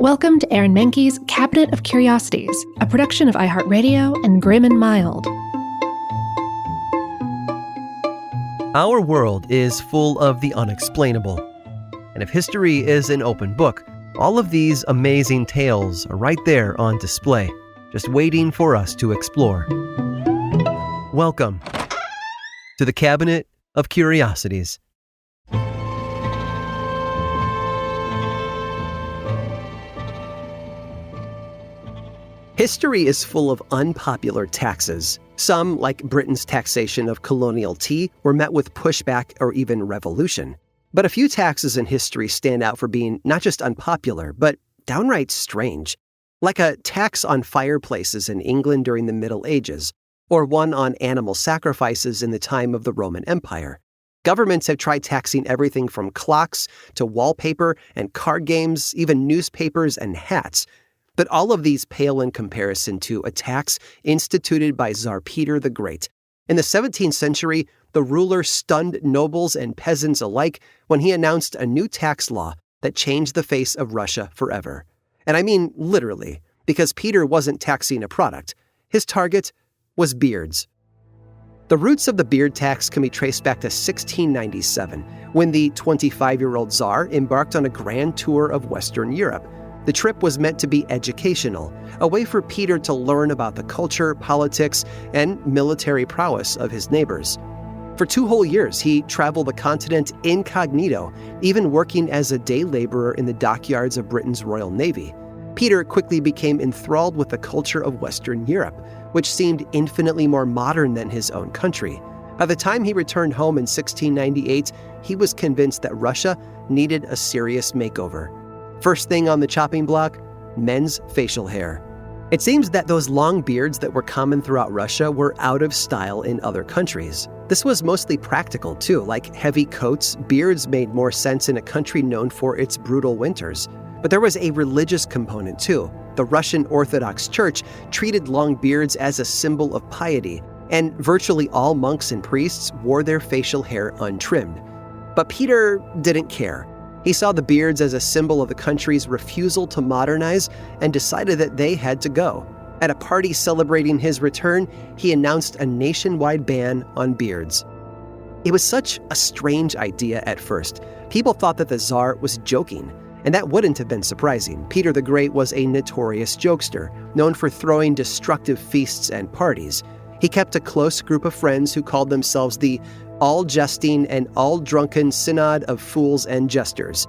Welcome to Aaron Mahnke's Cabinet of Curiosities, a production of iHeartRadio and Grim and Mild. Our world is full of the unexplainable. And if history is an open book, all of these amazing tales are right there on display, just waiting for us to explore. Welcome to the Cabinet of Curiosities. History is full of unpopular taxes. Some, like Britain's taxation of colonial tea, were met with pushback or even revolution. But a few taxes in history stand out for being not just unpopular, but downright strange. Like a tax on fireplaces in England during the Middle Ages, or one on animal sacrifices in the time of the Roman Empire. Governments have tried taxing everything from clocks to wallpaper and card games, even newspapers and hats. But all of these pale in comparison to a tax instituted by Tsar Peter the Great. In the 17th century, the ruler stunned nobles and peasants alike when he announced a new tax law that changed the face of Russia forever. And I mean literally, because Peter wasn't taxing a product. His target was beards. The roots of the beard tax can be traced back to 1697, when the 25-year-old Tsar embarked on a grand tour of Western Europe. The trip was meant to be educational, a way for Peter to learn about the culture, politics, and military prowess of his neighbors. For 2 whole years, he traveled the continent incognito, even working as a day laborer in the dockyards of Britain's Royal Navy. Peter quickly became enthralled with the culture of Western Europe, which seemed infinitely more modern than his own country. By the time he returned home in 1698, he was convinced that Russia needed a serious makeover. First thing on the chopping block, men's facial hair. It seems that those long beards that were common throughout Russia were out of style in other countries. This was mostly practical too, like heavy coats. Beards made more sense in a country known for its brutal winters. But there was a religious component too. The Russian Orthodox Church treated long beards as a symbol of piety, and virtually all monks and priests wore their facial hair untrimmed. But Peter didn't care. He saw the beards as a symbol of the country's refusal to modernize and decided that they had to go. At a party celebrating his return, he announced a nationwide ban on beards. It was such a strange idea at first. People thought that the Tsar was joking, and that wouldn't have been surprising. Peter the Great was a notorious jokester, known for throwing destructive feasts and parties. He kept a close group of friends who called themselves the all-jesting and all-drunken synod of fools and jesters.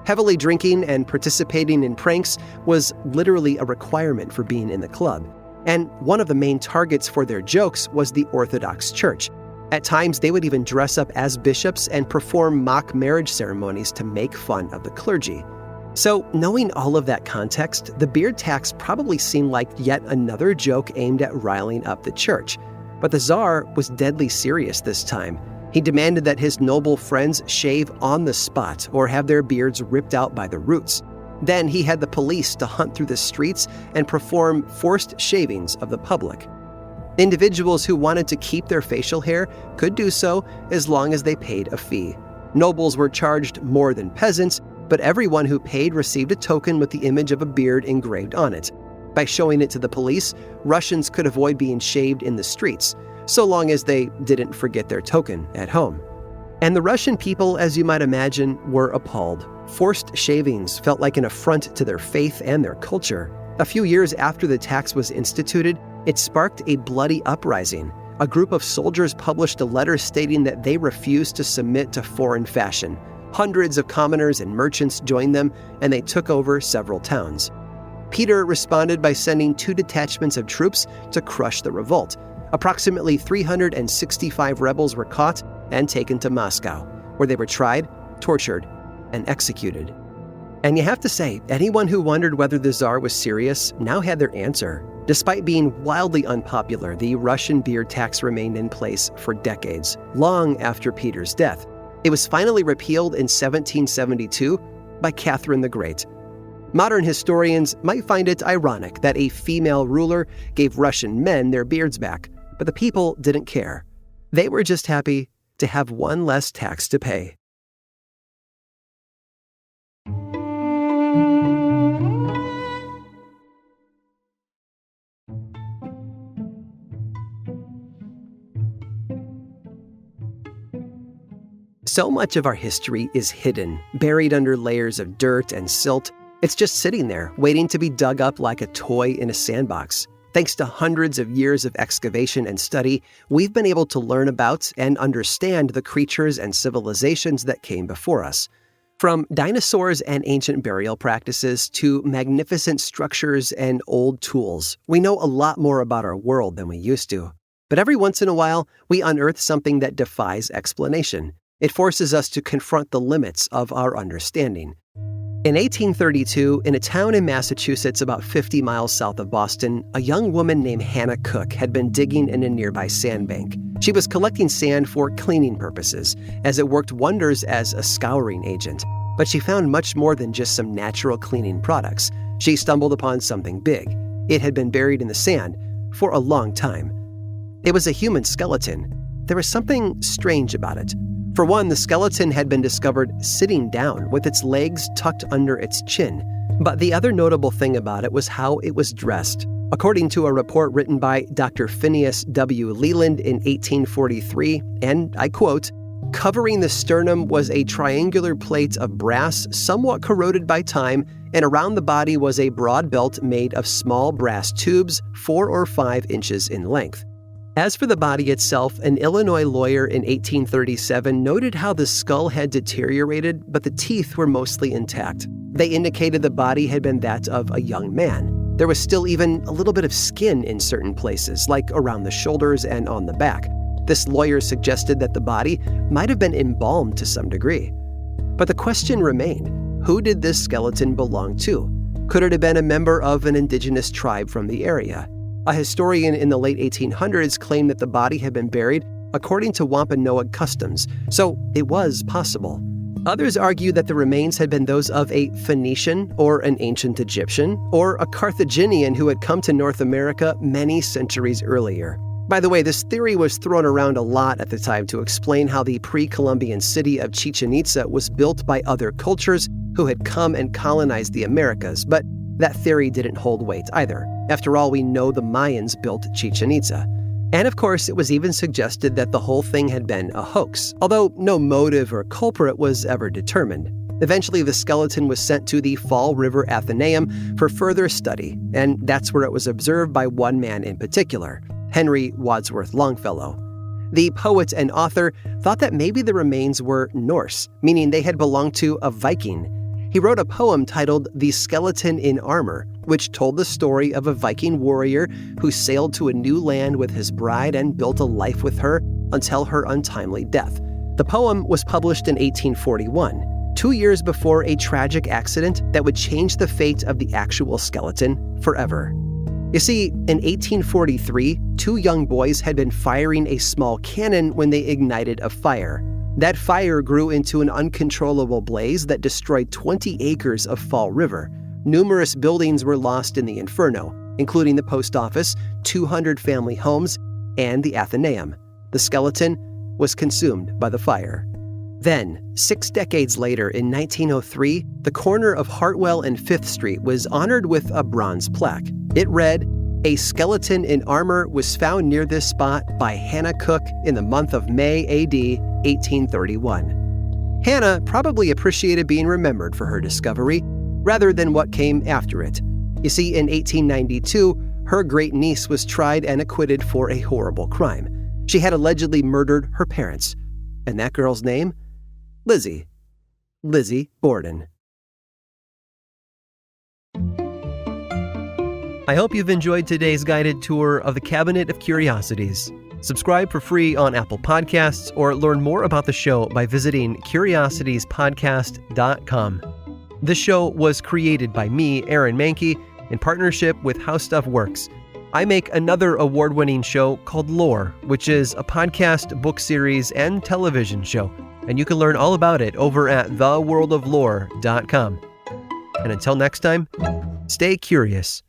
Heavily drinking and participating in pranks was literally a requirement for being in the club. And one of the main targets for their jokes was the Orthodox Church. At times, they would even dress up as bishops and perform mock marriage ceremonies to make fun of the clergy. So, knowing all of that context, the beard tax probably seemed like yet another joke aimed at riling up the church. But the Tsar was deadly serious this time. He demanded that his noble friends shave on the spot or have their beards ripped out by the roots. Then he had the police to hunt through the streets and perform forced shavings of the public. Individuals who wanted to keep their facial hair could do so as long as they paid a fee. Nobles were charged more than peasants, but everyone who paid received a token with the image of a beard engraved on it. By showing it to the police, Russians could avoid being shaved in the streets, so long as they didn't forget their token at home. And the Russian people, as you might imagine, were appalled. Forced shavings felt like an affront to their faith and their culture. A few years after the tax was instituted, it sparked a bloody uprising. A group of soldiers published a letter stating that they refused to submit to foreign fashion. Hundreds of commoners and merchants joined them, and they took over several towns. Peter responded by sending 2 detachments of troops to crush the revolt. Approximately 365 rebels were caught and taken to Moscow, where they were tried, tortured, and executed. And you have to say, anyone who wondered whether the Tsar was serious now had their answer. Despite being wildly unpopular, the Russian beard tax remained in place for decades, long after Peter's death. It was finally repealed in 1772 by Catherine the Great. Modern historians might find it ironic that a female ruler gave Russian men their beards back, but the people didn't care. They were just happy to have one less tax to pay. So much of our history is hidden, buried under layers of dirt and silt. It's just sitting there, waiting to be dug up like a toy in a sandbox. Thanks to hundreds of years of excavation and study, we've been able to learn about and understand the creatures and civilizations that came before us. From dinosaurs and ancient burial practices to magnificent structures and old tools, we know a lot more about our world than we used to. But every once in a while, we unearth something that defies explanation. It forces us to confront the limits of our understanding. In 1832, in a town in Massachusetts about 50 miles south of Boston, a young woman named Hannah Cook had been digging in a nearby sandbank. She was collecting sand for cleaning purposes, as it worked wonders as a scouring agent. But she found much more than just some natural cleaning products. She stumbled upon something big. It had been buried in the sand for a long time. It was a human skeleton. There was something strange about it. For one, the skeleton had been discovered sitting down with its legs tucked under its chin. But the other notable thing about it was how it was dressed. According to a report written by Dr. Phineas W. Leland in 1843, and I quote, "Covering the sternum was a triangular plate of brass somewhat corroded by time, and around the body was a broad belt made of small brass tubes 4 or 5 inches in length." As for the body itself, an Illinois lawyer in 1837 noted how the skull had deteriorated, but the teeth were mostly intact. They indicated the body had been that of a young man. There was still even a little bit of skin in certain places, like around the shoulders and on the back. This lawyer suggested that the body might have been embalmed to some degree. But the question remained, who did this skeleton belong to? Could it have been a member of an indigenous tribe from the area? A historian in the late 1800s claimed that the body had been buried according to Wampanoag customs, so it was possible. Others argue that the remains had been those of a Phoenician or an ancient Egyptian or a Carthaginian who had come to North America many centuries earlier. By the way, this theory was thrown around a lot at the time to explain how the pre-Columbian city of Chichen Itza was built by other cultures who had come and colonized the Americas, but that theory didn't hold weight either. After all, we know the Mayans built Chichen Itza. And of course, it was even suggested that the whole thing had been a hoax, although no motive or culprit was ever determined. Eventually, the skeleton was sent to the Fall River Athenaeum for further study, and that's where it was observed by one man in particular, Henry Wadsworth Longfellow. The poet and author thought that maybe the remains were Norse, meaning they had belonged to a Viking. He wrote a poem titled The Skeleton in Armor, which told the story of a Viking warrior who sailed to a new land with his bride and built a life with her until her untimely death. The poem was published in 1841, 2 years before a tragic accident that would change the fate of the actual skeleton forever. You see, in 1843, 2 young boys had been firing a small cannon when they ignited a fire. That fire grew into an uncontrollable blaze that destroyed 20 acres of Fall River. Numerous buildings were lost in the inferno, including the post office, 200 family homes, and the Athenaeum. The skeleton was consumed by the fire. Then, 6 decades later, in 1903, the corner of Hartwell and 5th Street was honored with a bronze plaque. It read, "A skeleton in armor was found near this spot by Hannah Cook in the month of May AD 1831. Hannah probably appreciated being remembered for her discovery, rather than what came after it. You see, in 1892, her great-niece was tried and acquitted for a horrible crime. She had allegedly murdered her parents. And that girl's name? Lizzie. Lizzie Borden. I hope you've enjoyed today's guided tour of the Cabinet of Curiosities. Subscribe for free on Apple Podcasts or learn more about the show by visiting curiositiespodcast.com. This show was created by me, Aaron Mahnke, in partnership with How Stuff Works. I make another award-winning show called Lore, which is a podcast, book series, and television show, and you can learn all about it over at theworldoflore.com. And until next time, stay curious.